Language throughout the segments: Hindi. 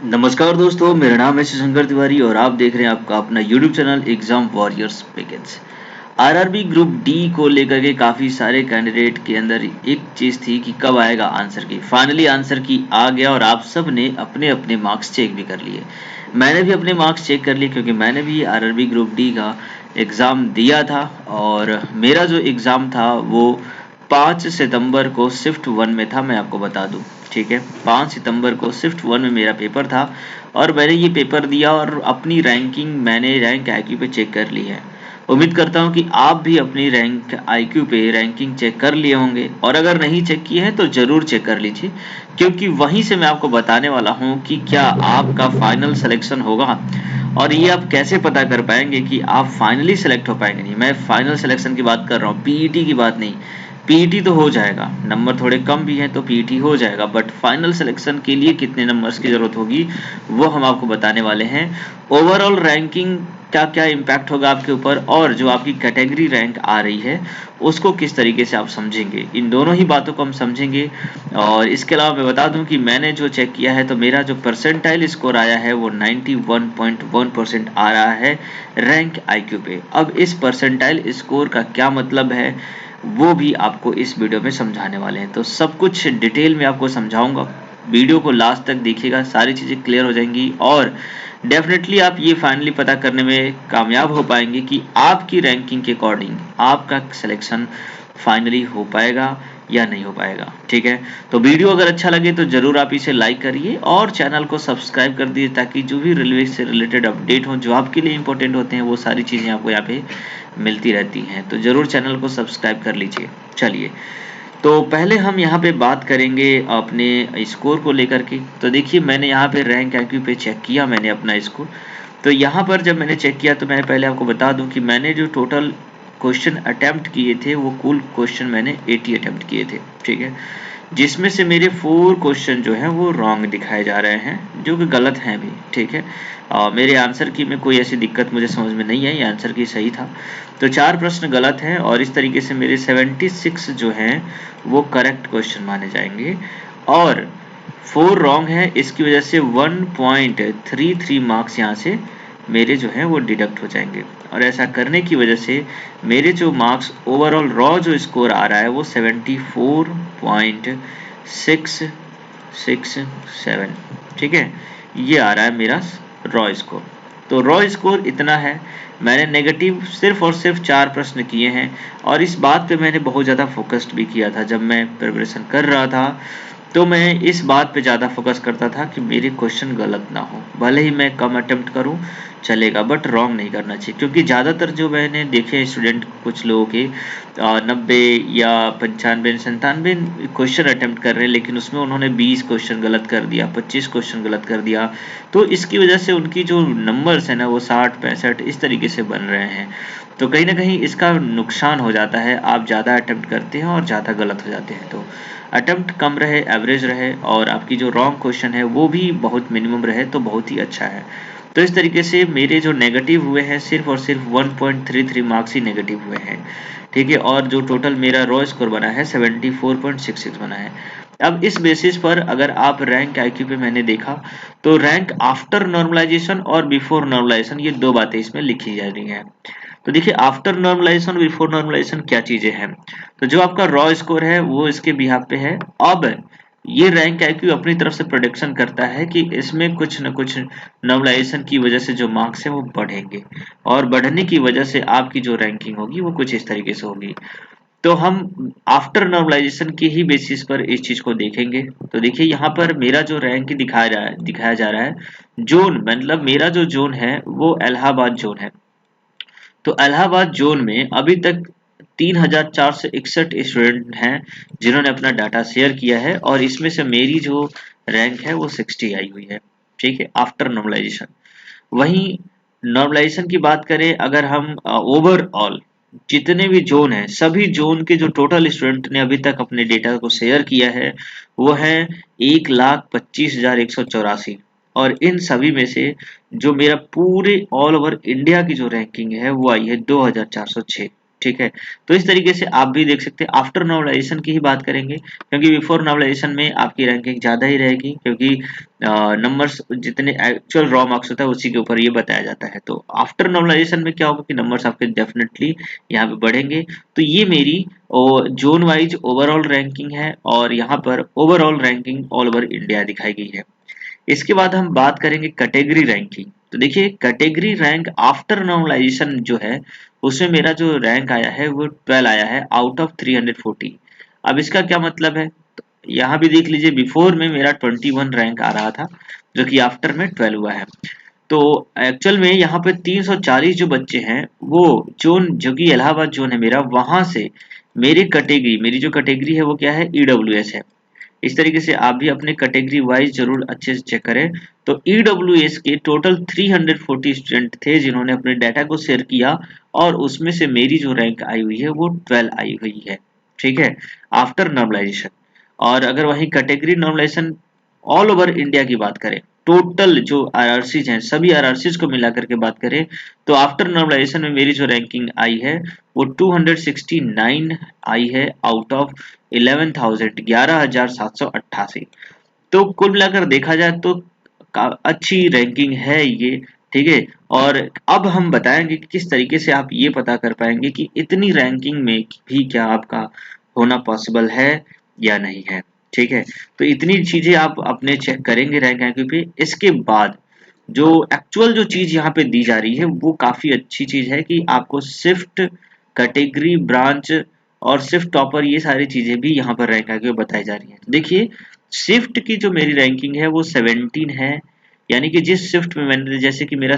नमस्कार दोस्तों, मेरा नाम है शशंकर तिवारी और आप देख रहे हैं आपका अपना YouTube channel exam warriors package. RRB group D को लेकर के काफ़ी सारे कैंडिडेट के अंदर एक चीज़ थी कि कब आएगा आंसर की। फाइनली आंसर की आ गया और आप सब ने अपने अपने मार्क्स चेक भी कर लिए। मैंने भी अपने मार्क्स चेक कर लिए क्योंकि मैंने भी आरआरबी ग्रुप डी का एग्ज़ाम दिया था और मेरा जो एग्ज़ाम था वो 5 सितंबर को शिफ्ट 1 में था, मैं आपको बता दूं। ठीक है, 5 सितंबर को शिफ्ट 1 में मेरा पेपर था और मैंने ये पेपर दिया और अपनी रैंकिंग मैंने रैंक आईक्यू पे चेक कर ली है। उम्मीद करता हूँ कि आप भी अपनी रैंक आईक्यू पे रैंकिंग चेक कर लिए होंगे और अगर नहीं चेक किए हैं तो ज़रूर चेक कर लीजिए, क्योंकि वहीं से मैं आपको बताने वाला हूँ कि क्या आपका फाइनल सिलेक्शन होगा और ये आप कैसे पता कर पाएंगे कि आप फाइनली सेलेक्ट हो पाएंगे। नहीं, मैं फाइनल सिलेक्शन की बात कर रहा हूँ, पीईटी की बात नहीं। पीईटी तो हो जाएगा, नंबर थोड़े कम भी हैं तो पीईटी हो जाएगा, बट फाइनल सिलेक्शन के लिए कितने नंबर्स की ज़रूरत होगी वो हम आपको बताने वाले हैं। ओवरऑल रैंकिंग का क्या इम्पैक्ट होगा आपके ऊपर और जो आपकी कैटेगरी रैंक आ रही है उसको किस तरीके से आप समझेंगे, इन दोनों ही बातों को हम समझेंगे। और इसके अलावा मैं बता दूं कि मैंने जो चेक किया है तो मेरा जो परसेंटाइल स्कोर आया है वो 91.1% आ रहा है रैंक आईक्यू पे। अब इस परसेंटाइल स्कोर का क्या मतलब है वो भी आपको इस वीडियो में समझाने वाले हैं, तो सब कुछ डिटेल में आपको समझाऊंगा। वीडियो को लास्ट तक देखिएगा, सारी चीज़ें क्लियर हो जाएंगी और डेफिनेटली आप ये फाइनली पता करने में कामयाब हो पाएंगे कि आपकी रैंकिंग के अकॉर्डिंग आपका सिलेक्शन फाइनली हो पाएगा या नहीं हो पाएगा। ठीक है, तो वीडियो अगर अच्छा लगे तो जरूर आप इसे लाइक करिए और चैनल को सब्सक्राइब कर दीजिए ताकि जो भी रेलवे से रिलेटेड अपडेट हो जो आपके लिए इंपॉर्टेंट होते हैं वो सारी चीज़ें आपको यहाँ पे मिलती रहती हैं, तो जरूर चैनल को सब्सक्राइब कर लीजिए। चलिए, तो पहले हम यहाँ पे बात करेंगे अपने स्कोर को लेकर के। तो देखिए, मैंने यहाँ पे रैंक आईक्यू पे चेक किया मैंने अपना स्कोर। तो यहाँ पर जब मैंने चेक किया तो मैं पहले आपको बता दूं कि मैंने जो टोटल क्वेश्चन अटेम्प्ट किए थे वो कुल क्वेश्चन मैंने 80 अटेम्प्ट किए थे। ठीक है, जिसमें से मेरे 4 क्वेश्चन जो हैं वो रॉन्ग दिखाए जा रहे हैं, जो कि गलत हैं भी। ठीक है, मेरे आंसर की में कोई ऐसी दिक्कत मुझे समझ में नहीं आई, आंसर की सही था। तो 4 प्रश्न गलत हैं और इस तरीके से मेरे 76 जो हैं वो करेक्ट क्वेश्चन माने जाएंगे और 4 रॉन्ग है। इसकी वजह से 1.33 मार्क्स यहाँ से मेरे जो हैं वो डिडक्ट हो जाएंगे और ऐसा करने की वजह से मेरे जो मार्क्स ओवरऑल रॉ जो स्कोर आ रहा है वो 74.667। ठीक है, ये आ रहा है मेरा रॉ स्कोर। तो रॉ स्कोर इतना है। मैंने नेगेटिव सिर्फ और सिर्फ 4 प्रश्न किए हैं और इस बात पे मैंने बहुत ज़्यादा फोकस्ड भी किया था। जब मैं प्रिपरेशन कर रहा था तो मैं इस बात पे ज़्यादा फोकस करता था कि मेरे क्वेश्चन गलत ना हो, भले ही मैं कम अटेम्प्ट करूं चलेगा बट रॉन्ग नहीं करना चाहिए, क्योंकि ज़्यादातर जो मैंने देखे स्टूडेंट कुछ लोगों के 90 या 95 97 क्वेश्चन अटेम्प्ट कर रहे हैं, लेकिन उसमें उन्होंने 20 क्वेश्चन गलत कर दिया, 25 क्वेश्चन गलत कर दिया। तो इसकी वजह से उनकी जो नंबर्स है ना वो 60 65 इस तरीके से बन रहे हैं। तो कहीं ना कहीं इसका नुकसान हो जाता है, आप ज़्यादा अटेम्प्ट करते हैं और ज़्यादा गलत हो जाते हैं। तो अटेम्प्ट कम रहे, एवरेज रहे और आपकी जो रॉन्ग क्वेश्चन है वो भी बहुत मिनिमम रहे तो बहुत ही अच्छा है। तो इस तरीके से मेरे जो नेगेटिव हुए हैं सिर्फ और सिर्फ 1.33 मार्क्स ही नेगेटिव हुए हैं। ठीक है, और जो टोटल मेरा रॉ स्कोर बना है 74.66 बना है। अब इस बेसिस पर अगर आप रैंक आईक्यू पे मैंने देखा तो रैंक आफ्टर नॉर्मलाइजेशन और बिफोर नॉर्मलाइजेशन ये 2 बातें इसमें लिखी जा रही हैं। तो देखिए, आफ्टर नॉर्मलाइजेशन बिफोर नॉर्मलाइजेशन क्या चीजें हैं। तो जो आपका रॉ स्कोर है वो इसके बिहाफ पे है। अब ये रैंक आईक्यू अपनी तरफ से प्रोडिक्शन करता है कि इसमें कुछ न कुछ नॉर्मलाइजेशन की वजह से जो मार्क्स है वो बढ़ेंगे और बढ़ने की वजह से आपकी जो रैंकिंग होगी वो कुछ इस तरीके से होगी। तो हम आफ्टर नॉर्मलाइजेशन के ही बेसिस पर इस चीज को देखेंगे। तो देखिए, यहाँ पर मेरा जो रैंक दिखाया जा रहा है जोन, मतलब मेरा जो जोन है वो इलाहाबाद जोन है। तो इलाहाबाद जोन में अभी तक 3461 स्टूडेंट हैं जिन्होंने अपना डाटा शेयर किया है और इसमें से मेरी जो रैंक है वो 60 आई हुई है। ठीक है, आफ्टर नॉर्मलाइजेशन। वहीं नॉर्मलाइजेशन की बात करें अगर हम ओवरऑल जितने भी जोन हैं सभी जोन के जो टोटल स्टूडेंट ने अभी तक अपने डेटा को शेयर किया है वो है 1,25,184 और इन सभी में से जो मेरा पूरे ऑल ओवर इंडिया की जो रैंकिंग है वो आई है 2406। ठीक है। तो इस तरीके से आप भी देख सकते हैं। आफ्टर नॉर्मलाइजेशन की ही बात करेंगे, क्योंकि बिफोर नॉर्मलाइजेशन में आपकी रैंकिंग ज़्यादा ही रहेगी, क्योंकि नंबर्स जितने एक्चुअल रॉ मार्क्स होता है उसी के ऊपर ये बताया जाता है। तो आफ्टर नॉर्मलाइजेशन में क्या होगा कि नंबर्स आपके डेफिनेटली यहाँ पे बढ़ेंगे। तो ये मेरी जोन वाइज ओवरऑल रैंकिंग है, और यहाँ पर overall ranking all over India दिखाई गई है। इसके बाद हम बात करेंगे कैटेगरी रैंकिंग। तो देखिए कैटेगरी रैंक आफ्टर नॉर्मलाइजेशन जो है, उसमें मेरा जो रैंक आया है वो 12 आया है आउट ऑफ 340। अब इसका क्या मतलब है, तो यहाँ भी देख लीजिए, बिफोर में मेरा 21 रैंक आ रहा था, जो कि आफ्टर में 12 हुआ है। तो एक्चुअल में यहाँ पे 340 जो बच्चे हैं, वो जोन जो कि इलाहाबाद जोन है मेरा, वहां से मेरी कैटेगरी, मेरी जो कैटेगरी है वो क्या है, ईडब्ल्यूएस है। इस तरीके से आप भी अपने कैटेगरी वाइज जरूर अच्छे से चेक करें। तो ईडब्ल्यूएस के टोटल 340 स्टूडेंट थे जिन्होंने अपने डाटा को शेयर किया, और उसमें से मेरी जो रैंक आई हुई है वो 12 आई हुई है, ठीक है, आफ्टर नॉर्मलाइजेशन। और अगर वही category normalisation all over India की बात करें, टोटल जो आरआरसीज हैं सभी आरआरसीज को मिला करके बात करें, तो आफ्टर नॉर्मलाइजेशन में मेरी जो रैंकिंग आई है वो 269 आई है आउट ऑफ 11,788। तो कुल मिलाकर देखा जाए तो अच्छी रैंकिंग है ये, ठीक है। और अब हम बताएंगे कि किस तरीके से आप ये पता कर पाएंगे कि इतनी रैंकिंग में भी क्या आपका होना पॉसिबल है या नहीं है, ठीक है। तो इतनी चीजें आप अपने चेक करेंगे रैंकिंग पे। इसके बाद जो एक्चुअल जो चीज यहाँ पे दी जा रही है वो काफी अच्छी चीज है कि आपको शिफ्ट, कैटेगरी, ब्रांच और शिफ्ट टॉपर, ये सारी चीजें भी यहाँ पर रैंक आके बताई जा रही है। देखिए शिफ्ट की जो मेरी रैंकिंग है वो 17 है, यानी कि जिस शिफ्ट में मैंने, जैसे कि मेरा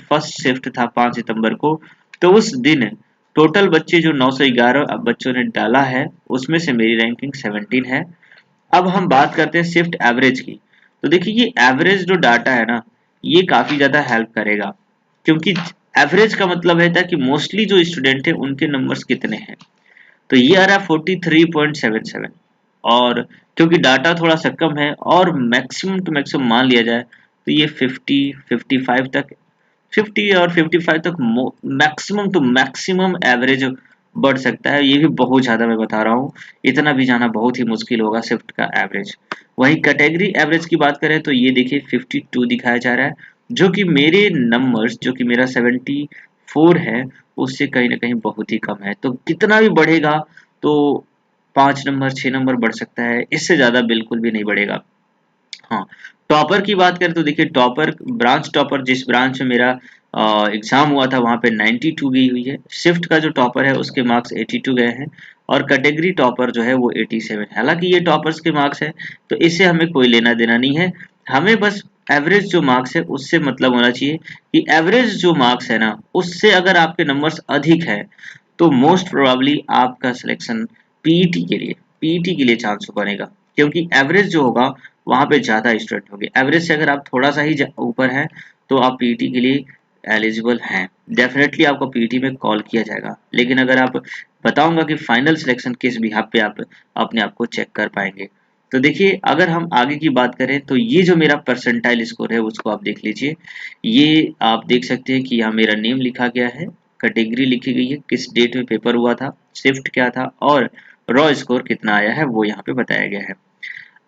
फर्स्ट शिफ्ट था 5 सितंबर को, तो उस दिन टोटल बच्चे जो 911 बच्चों ने डाला है, उसमें से मेरी रैंकिंग 17 है। अब हम बात करते हैं शिफ्ट एवरेज की। तो देखिए ये एवरेज जो डाटा है ना, ये काफी ज्यादा हेल्प करेगा, क्योंकि एवरेज का मतलब है था कि मोस्टली जो स्टूडेंट है उनके नंबर्स कितने हैं। तो ये आ रहा है 43.77, और क्योंकि डाटा थोड़ा सा कम है और मैक्सिमम टू मैक्सिमम मान लिया जाए तो ये 50, 55 तक, 50 और 55 तक मैक्सिमम टू मैक्सिमम एवरेज बढ़ सकता है। ये भी बहुत ज्यादा मैं बता रहा हूँ, इतना भी जाना बहुत ही मुश्किल होगा शिफ्ट का एवरेज। वहीं कैटेगरी एवरेज की बात करें तो ये देखिए 52 दिखाया जा रहा है, जो कि मेरे नंबर्स, जो कि मेरा 74 है, उससे कहीं ना कहीं बहुत ही कम है। तो कितना भी बढ़ेगा तो 5 नंबर 6 नंबर बढ़ सकता है, इससे ज्यादा बिल्कुल भी नहीं बढ़ेगा। हाँ, टॉपर की बात करें तो देखिए टॉपर, ब्रांच टॉपर, जिस ब्रांच में मेरा एग्जाम हुआ था वहां पे 92 गई हुई है। शिफ्ट का जो टॉपर है उसके मार्क्स 82 गए हैं, और कैटेगरी टॉपर जो है वो 87 है। हालांकि ये टॉपर्स के मार्क्स है, तो इससे हमें कोई लेना देना नहीं है। हमें बस एवरेज जो मार्क्स है उससे मतलब होना चाहिए कि एवरेज जो मार्क्स है ना, उससे अगर आपके नंबर्स अधिक है तो मोस्ट प्रोबेबली आपका सिलेक्शन पीईटी के लिए, पीईटी के लिए चांस बनेगा, क्योंकि एवरेज जो होगा वहां पे ज्यादा स्टूडेंट होंगे। एवरेज से अगर आप थोड़ा सा ही ऊपर हैं तो आप पीईटी के लिए एलिजिबल हैं, डेफिनेटली आपको पीईटी में कॉल किया जाएगा। लेकिन अगर आप, बताऊंगा कि फाइनल सिलेक्शन किस बिहाफ पे आप अपने आप को चेक कर पाएंगे। तो देखिए अगर हम आगे की बात करें तो ये जो मेरा परसेंटाइल स्कोर है उसको आप देख लीजिए। ये आप देख सकते हैं कि यहाँ मेरा नेम लिखा गया है, कैटेगरी लिखी गई है, किस डेट में पेपर हुआ था, शिफ्ट क्या था, और रॉ स्कोर कितना आया है वो यहाँ पे बताया गया है।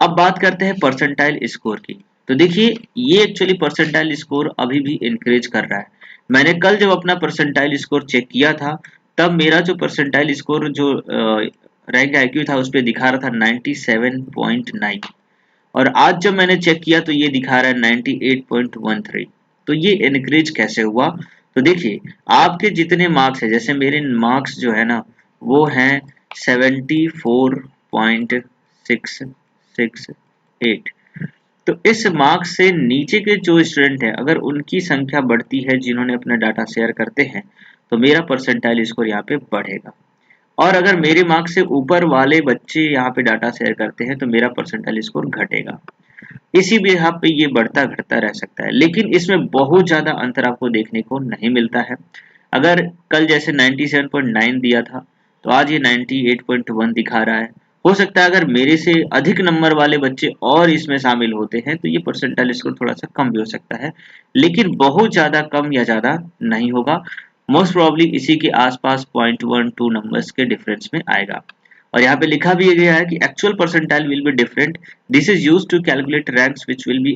अब बात करते हैं परसेंटाइल स्कोर की। तो देखिए ये एक्चुअली परसेंटाइल स्कोर अभी भी इंक्रीज कर रहा है। मैंने कल जब अपना परसेंटाइल स्कोर चेक किया था, तब मेरा जो परसेंटाइल स्कोर जो रैंक आईक्यू था उस पर दिखा रहा था 97.9, और आज जब मैंने चेक किया तो ये दिखा रहा है 98.13। तो ये इंक्रीज कैसे हुआ, तो देखिए आपके जितने मार्क्स है, जैसे मेरे मार्क्स जो है ना वो हैं 74.668, तो इस मार्क्स से नीचे के जो स्टूडेंट हैं अगर उनकी संख्या बढ़ती है जिन्होंने अपना डाटा शेयर करते हैं, तो मेरा परसेंटाइल स्कोर यहाँ पे बढ़ेगा। और अगर मेरे मार्क्स से ऊपर वाले बच्चे यहाँ पे डाटा शेयर करते हैं तो मेरा परसेंटाइल स्कोर घटेगा। इसी बिहाफ पे ये बढ़ता घटता रह सकता है, लेकिन इसमें बहुत ज्यादा अंतर आपको देखने को नहीं मिलता है। अगर कल जैसे 97.9 दिया था तो आज ये 98.1 दिखा रहा है। हो सकता है अगर मेरे से अधिक नंबर वाले बच्चे और इसमें शामिल होते हैं तो ये परसेंटाइल स्कोर थोड़ा सा कम भी हो सकता है, लेकिन बहुत ज्यादा कम या ज्यादा नहीं होगा। मोस्ट प्रोबेबली इसी के आसपास 0.12 नंबर्स के डिफरेंस में आएगा। और यहाँ पे लिखा भी गया है कि actual percentile will be different, this is used to calculate ranks which will be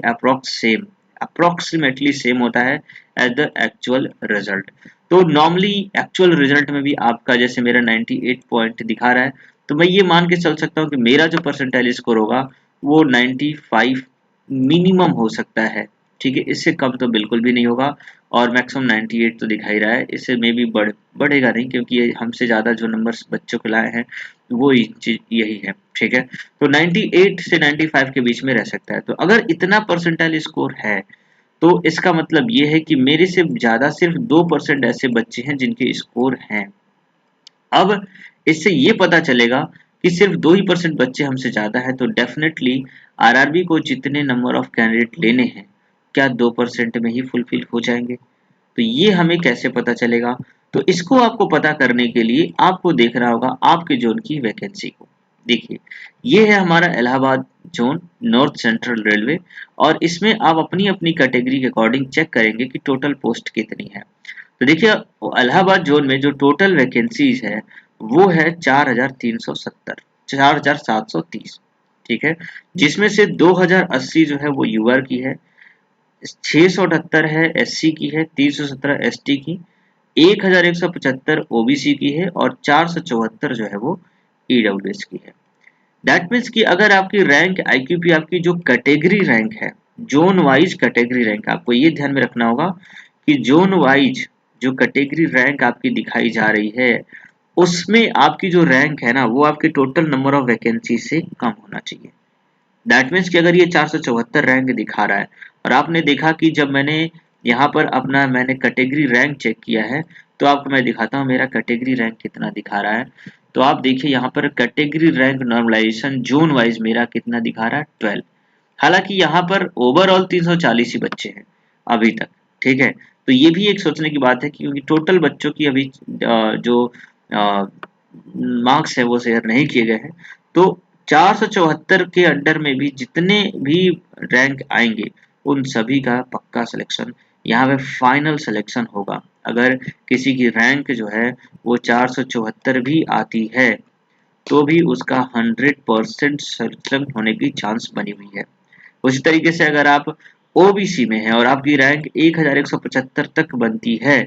approximately same होता है एज द एक्चुअल रिजल्ट। तो नॉर्मली एक्चुअल रिजल्ट में भी आपका जैसे मेरा 98 पॉइंट दिखा रहा है, तो मैं ये मान के चल सकता हूँ कि मेरा जो परसेंटाइल स्कोर होगा वो 95 मिनिमम हो सकता है। ठीक है, इससे कम तो बिल्कुल भी नहीं होगा, और मैक्सिमम 98 तो दिखा ही रहा है, इससे में भी बढ़ेगा नहीं, क्योंकि ये हमसे ज़्यादा जो नंबर्स बच्चों को लाए हैं वो यही है। ठीक है, तो 98 से 95 के बीच में रह सकता है। तो अगर इतना परसेंटाइल स्कोर है तो इसका मतलब ये है कि मेरे से ज़्यादा सिर्फ 2% ऐसे बच्चे हैं जिनके स्कोर हैं। अब इससे ये पता चलेगा कि सिर्फ 2% बच्चे हमसे ज़्यादा हैं, तो डेफिनेटली आरआरबी को जितने नंबर ऑफ कैंडिडेट लेने हैं क्या 2% में ही फुलफिल हो जाएंगे? तो ये हमें कैसे पता चलेगा? तो इसको आपको पता करने के लिए आपको देखना होगा आपके जोन की वैकेंसी को। देखिए, ये है हमारा Allahabad zone, north central railway, और इसमें आप अपनी अपनी कैटेगरी के अकॉर्डिंग चेक करेंगे कि टोटल पोस्ट कितनी है। तो देखिए, इलाहाबाद जोन में जो टोटल वैकेंसीज है वो है 4370, 4730। ठीक है, जिसमें से 2080 जो है वो यूआर की है, 678 है एससी की है, 317 एसटी की, 1175 ओबीसी की है, और 474 जो है वो ईडब्ल्यूएस की है। दैट मीन्स कि अगर आपकी रैंक आईक्यूपी आपकी जो कैटेगरी रैंक है, जोन वाइज कैटेगरी रैंक, आपको ये ध्यान में रखना होगा कि जोन वाइज जो कैटेगरी रैंक आपकी दिखाई जा रही है उसमें आपकी जो रैंक है ना वो आपके टोटल नंबर ऑफ वैकेंसी से कम होना चाहिए। दैट मीन्स कि अगर ये 474 रैंक दिखा रहा है और आपने देखा कि जब मैंने यहाँ पर अपना मैंने कैटेगरी रैंक चेक किया है, तो आपको मैं दिखाता हूँ मेरा कैटेगरी रैंक कितना दिखा रहा है। तो आप देखिए यहाँ पर category rank normalisation zone wise मेरा कितना दिखा रहा है, 12। हालांकि यहाँ पर ओवरऑल 340 ही बच्चे हैं अभी तक। ठीक है, तो ये भी एक सोचने की बात है कि क्योंकि टोटल बच्चों की अभी जो मार्क्स है वो शेयर नहीं किए गए हैं, तो 474 के अंडर में भी जितने भी रैंक आएंगे उन सभी का पक्का सिलेक्शन, यहाँ पे फाइनल सिलेक्शन होगा। अगर किसी की रैंक जो है वो 474 भी आती है तो भी उसका 100% सिलेक्शन होने की चांस बनी हुई है। उसी तरीके से अगर आप ओबीसी में हैं और आपकी रैंक 1175 तक बनती है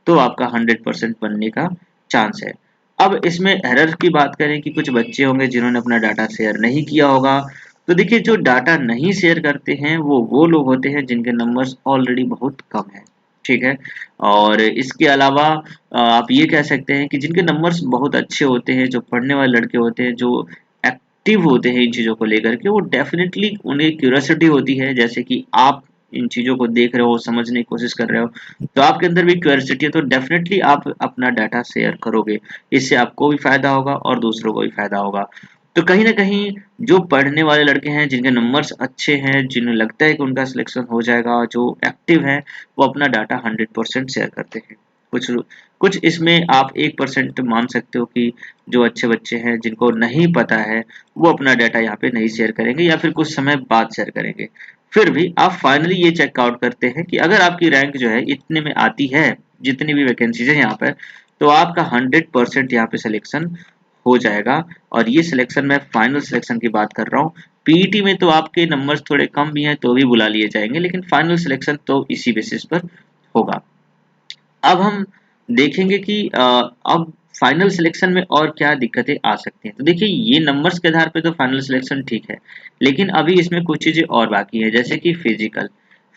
तो आपका 100% बनने का चांस है। अब इसमें एरर की बात करें कि कुछ बच्चे होंगे जिन्होंने अपना डाटा शेयर नहीं किया होगा, तो देखिए जो डाटा नहीं शेयर करते हैं वो लोग होते हैं जिनके नंबर्स ऑलरेडी बहुत कम है। ठीक है, और इसके अलावा आप ये कह सकते हैं कि जिनके नंबर्स बहुत अच्छे होते हैं, जो पढ़ने वाले लड़के होते हैं, जो एक्टिव होते हैं इन चीज़ों को लेकर के, वो डेफिनेटली उन्हें क्यूरियोसिटी होती है, जैसे कि आप इन चीज़ों को देख रहे हो, समझने की कोशिश कर रहे हो, तो आपके अंदर भी क्यूरियोसिटी है, तो डेफिनेटली आप अपना डाटा शेयर करोगे। इससे आपको भी फायदा होगा और दूसरों को भी फायदा होगा। तो कहीं ना कहीं जो पढ़ने वाले लड़के हैं, जिनके नंबर्स अच्छे हैं, जिन्हें लगता है कि उनका सिलेक्शन हो जाएगा, जो एक्टिव हैं, वो अपना डाटा 100% शेयर करते हैं। कुछ कुछ इसमें आप 1% मान सकते हो कि जो अच्छे बच्चे हैं जिनको नहीं पता है वो अपना डाटा यहाँ पे नहीं शेयर करेंगे या फिर कुछ समय बाद शेयर करेंगे। फिर भी आप फाइनली ये चेकआउट करते हैं कि अगर आपकी रैंक जो है इतने में आती है, जितनी भी वैकेंसीज है यहाँ पर, तो आपका 100% यहाँ पे सिलेक्शन हो जाएगा। और ये सिलेक्शन मैं फाइनल सिलेक्शन की बात कर रहा हूँ। पीईटी में तो आपके नंबर्स थोड़े कम भी हैं तो भी बुला लिए जाएंगे, लेकिन फाइनल सिलेक्शन तो इसी बेसिस पर होगा। अब हम देखेंगे कि अब फाइनल सिलेक्शन में और क्या दिक्कतें आ सकती हैं। तो देखिए, ये नंबर्स के आधार पे तो फाइनल सिलेक्शन ठीक है, लेकिन अभी इसमें कुछ चीज़ें और बाकी है, जैसे कि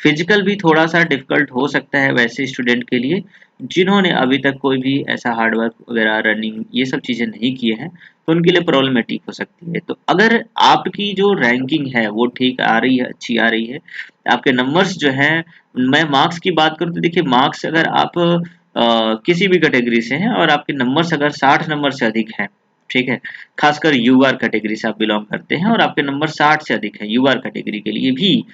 फिजिकल भी थोड़ा सा डिफिकल्ट हो सकता है वैसे स्टूडेंट के लिए जिन्होंने अभी तक कोई भी ऐसा हार्डवर्क वगैरह, रनिंग, ये सब चीज़ें नहीं किए हैं, तो उनके लिए प्रॉब्लमेटिक हो सकती है। तो अगर आपकी जो रैंकिंग है वो ठीक आ रही है, अच्छी आ रही है, आपके नंबर्स जो हैं, मैं मार्क्स की बात करूँ तो देखिए, मार्क्स अगर आप किसी भी कैटेगरी से हैं और आपके नंबर्स अगर 60 नंबर से अधिक हैं, ठीक है, खासकर यूआर कैटेगरी से आप बिलोंग करते हैं और आपके नंबर 60 से अधिक हैं यूआर कैटेगरी के लिए भी,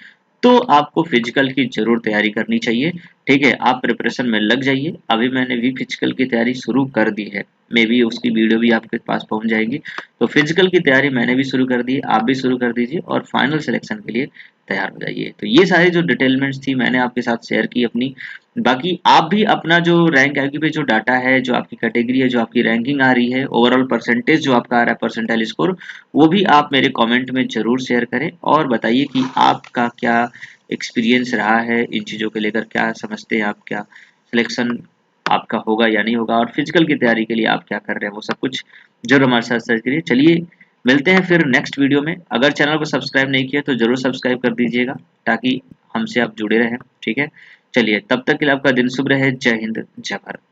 तो आपको फिजिकल की जरूर तैयारी करनी चाहिए। ठीक है, आप प्रिपरेशन में लग जाइए। अभी मैंने भी फिजिकल की तैयारी शुरू कर दी है, मे बी उसकी वीडियो भी आपके पास पहुंच जाएगी। तो फिजिकल की तैयारी मैंने भी शुरू कर दी है, आप भी शुरू कर दीजिए और फाइनल सिलेक्शन के लिए तैयार हो जाइए। तो ये सारी जो डिटेलमेंट्स थी मैंने आपके साथ शेयर की अपनी। बाकी आप भी अपना जो रैंक IQ पे जो डाटा है, जो आपकी कैटेगरी है, जो आपकी रैंकिंग आ रही है, ओवरऑल परसेंटेज जो आपका आ रहा है, परसेंटाइल स्कोर, वो भी आप मेरे कमेंट में ज़रूर शेयर करें और बताइए कि आपका क्या एक्सपीरियंस रहा है इन चीज़ों को लेकर, क्या समझते हैं आप, क्या सिलेक्शन आपका होगा या नहीं होगा, और फिजिकल की तैयारी के लिए आप क्या कर रहे हैं, वो सब कुछ जरूर हमारे साथ शेयर करिए। चलिए मिलते हैं फिर नेक्स्ट वीडियो में। अगर चैनल को सब्सक्राइब नहीं किया तो जरूर सब्सक्राइब कर दीजिएगा ताकि हमसे आप जुड़े रहें। ठीक है, चलिए तब तक के लिए आपका दिन शुभ रहे। जय हिंद, जय भारत।